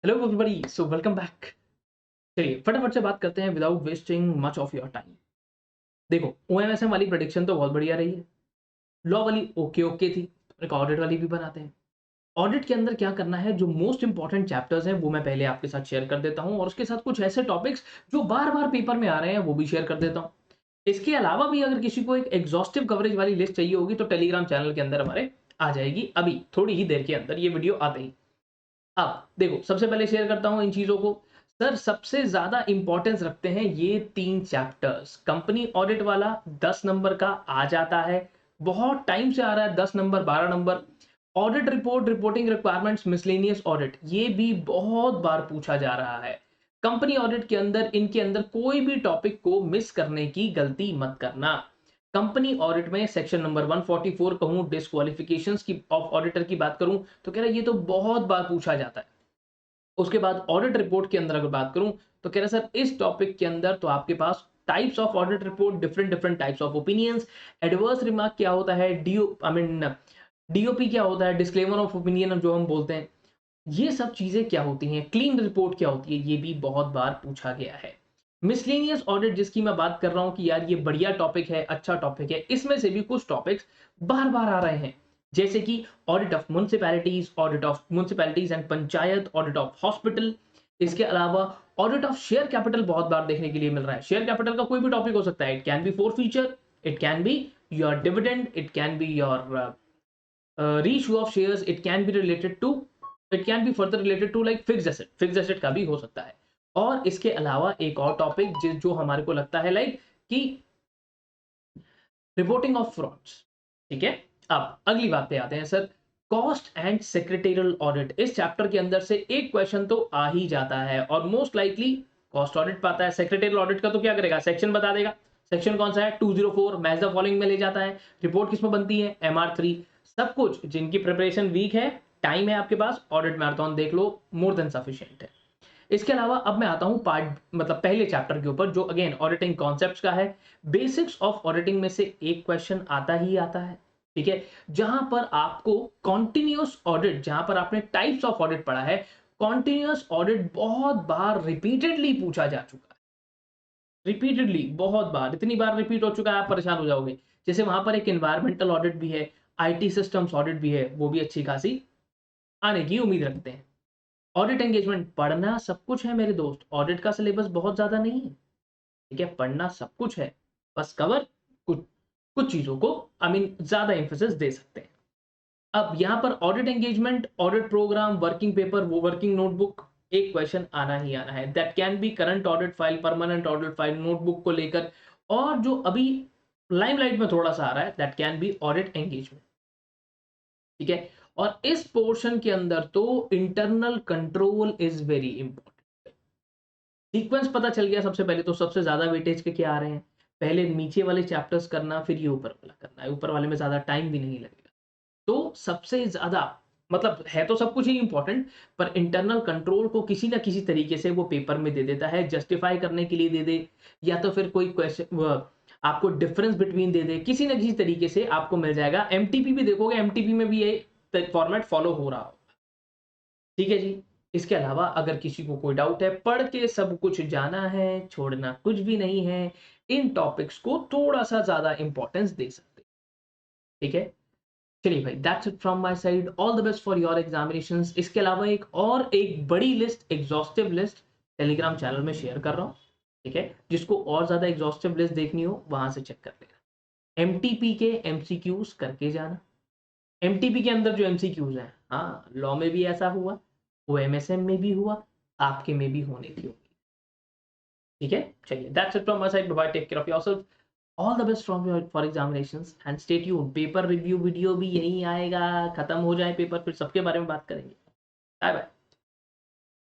Hello everybody, so welcome back. चलिए फटाफट से बात करते हैं without wasting much of your time. देखो, ओएमएसएम वाली प्रेडिक्शन तो बहुत बढ़िया रही है। लॉ वाली ओके ओके थी। एक ऑडिट वाली भी बनाते हैं। ऑडिट के अंदर क्या करना है, जो मोस्ट इंपॉर्टेंट चैप्टर्स हैं वो मैं पहले आपके साथ शेयर कर देता हूं, और उसके साथ कुछ ऐसे टॉपिक्स जो बार बार पेपर में आ रहे हैं वो भी शेयर कर देता हूं। इसके अलावा भी अगर किसी को एक एग्जॉस्टिव कवरेज वाली लिस्ट चाहिए होगी तो टेलीग्राम चैनल के अंदर हमारे आ जाएगी, अभी थोड़ी ही देर के अंदर ये वीडियो आते ही। अब देखो, सबसे पहले शेयर करता हूं इन चीजों को। सर, सबसे ज्यादा इंपॉर्टेंस रखते हैं ये 3 चैप्टर्स। कंपनी ऑडिट वाला 10 नंबर का आ जाता है, बहुत टाइम से आ रहा है। 10 number, 12 number. Audit report, reporting requirements, miscellaneous audit, ये भी बहुत बार पूछा जा रहा है। कंपनी ऑडिट के अंदर इनके अंदर कोई भी टॉपिक को मिस करने की गलती मत करना। कंपनी ऑडिट में सेक्शन नंबर 144 कहूं, डिस्क्वालिफिकेशंस की ऑफ ऑडिटर की बात करूं तो कह रहा है ये तो बहुत बार पूछा जाता है। उसके बाद ऑडिट रिपोर्ट के अंदर अगर बात करूं तो कह रहा है सर इस टॉपिक के अंदर तो आपके पास types of audit report, different different types of opinions, adverse remark क्या होता है, डीओपी क्या होता है, डिस्क्लेमर ऑफ ओपिनियन जो हम बोलते हैं, ये सब चीजें क्या होती हैं, क्लीन रिपोर्ट क्या होती है, ये भी बहुत बार पूछा गया है। मिसलेनियस ऑडिट जिसकी मैं बात कर रहा हूं कि यार ये बढ़िया टॉपिक है, अच्छा टॉपिक है, इसमें से भी कुछ टॉपिक्स बार बार आ रहे हैं, जैसे कि audit of municipalities, audit of municipalities and panchayat, audit of hospital. इसके अलावा ऑडिट ऑफ शेयर कैपिटल बहुत बार देखने के लिए मिल रहा है। शेयर कैपिटल का कोई भी टॉपिक हो सकता है। It can be forfeiture, it can be your dividend, it can be your reissue of shares, it can be related to, it can be further related to like fixed asset, fixed asset का भी हो सकता है। और इसके अलावा एक और टॉपिक जो हमारे को लगता है लाइक कि रिपोर्टिंग ऑफ फ्रॉड्स। ठीक है। अब अगली बात पे आते हैं sir, cost and secretarial audit. इस चैप्टर के अंदर से एक क्वेश्चन तो आ ही जाता है और मोस्ट लाइकली कॉस्ट ऑडिट पाता है। सेक्रेटरियल ऑडिट का तो क्या करेगा, सेक्शन बता देगा। सेक्शन कौन सा है, 204, मैच द फॉलोइंग में ले जाता है। रिपोर्ट किसमें बनती है, MR3। सब कुछ, जिनकी प्रिपरेशन वीक है, टाइम है आपके पास, ऑडिट मैराथन देख लो, मोर देन सफिशिएंट है। इसके अलावा अब मैं आता हूं पार्ट, मतलब पहले चैप्टर के ऊपर, जो अगेन ऑडिटिंग कॉन्सेप्ट्स का है। बेसिक्स ऑफ ऑडिटिंग में से एक क्वेश्चन आता ही आता है। ठीक है। जहां पर आपको कॉन्टिन्यूअस ऑडिट, जहां पर आपने टाइप्स ऑफ ऑडिट पढ़ा है, कॉन्टिन्यूअस ऑडिट बहुत बार रिपीटेडली पूछा जा चुका है। रिपीटेडली बहुत बार, इतनी बार रिपीट हो चुका है आप परेशान हो जाओगे। जैसे वहां पर एक एनवायरमेंटल ऑडिट भी है, आईटी सिस्टम्स ऑडिट भी है, वो भी अच्छी खासी आने की उम्मीद रखते हैं। ऑडिट एंगेजमेंट पढ़ना सब कुछ है मेरे दोस्त, ऑडिट का सिलेबस बहुत ज्यादा नहीं है। ठीक है, पढ़ना सब कुछ है, बस कवर कुछ कुछ चीजों को ज्यादा एम्फेसिस दे सकते हैं। अब यहाँ पर audit engagement, audit programme, working paper, वो वर्किंग नोटबुक, एक क्वेश्चन आना ही आना है। That can be current audit file, permanent audit file, notebook को लेकर। और जो अभी लाइमलाइट में थोड़ा सा आ रहा है, that can B audit engagement. ठीक है। और इस पोर्शन के अंदर तो internal control is very important. Sequence पता चल गया सबसे पहले तो, सबसे ज्यादा वेटेज के क्या आ रहे हैं। पहले नीचे वाले चैप्टर्स करना, फिर ये ऊपर वाला करना है। ऊपर वाले में ज्यादा टाइम भी नहीं लगेगा। तो सबसे ज्यादा, मतलब है तो सब कुछ ही इंपॉर्टेंट, पर इंटरनल कंट्रोल को किसी ना किसी तरीके से वो पेपर में दे देता है, जस्टिफाई करने के लिए दे दे, या तो फिर कोई क्वेश्चन आपको डिफरेंस बिटवीन दे दे, किसी ना किसी तरीके से आपको मिल जाएगा। एमटीपी भी देखोगे, एमटीपी में भी ये फॉर्मेट फॉलो हो रहा हो। ठीक है जी। इसके अलावा अगर किसी को कोई डाउट है, पढ़ के सब कुछ जाना है, छोड़ना कुछ भी नहीं है। इन टॉपिक्स को थोड़ा सा ज्यादा इंपॉर्टेंस दे सकते हैं। ठीक है। चलिए भाई, that's it from my side, all the best for your examinations. इसके अलावा एक बड़ी list, exhaustive list Telegram channel में शेयर कर रहा हूँ। ठीक है। जिसको और ज्यादा एग्जॉस्टिव लिस्ट देखनी हो वहां से चेक कर लेना। एमटीपी के एमसीक्यूज करके जाना। एमटीपी के अंदर जो एमसीक्यूज हैं, हाँ, लॉ में भी ऐसा हुआ, ओएमएसएम में भी हुआ, आपके में भी होने की होगी। ठीक है। चलिए, that's it from my side, bye, take care of yourself, all the best from your for examinations and stay tuned. Paper review video भी यही आएगा, खत्म हो जाए पेपर फिर सबके बारे में बात करेंगे। Bye bye.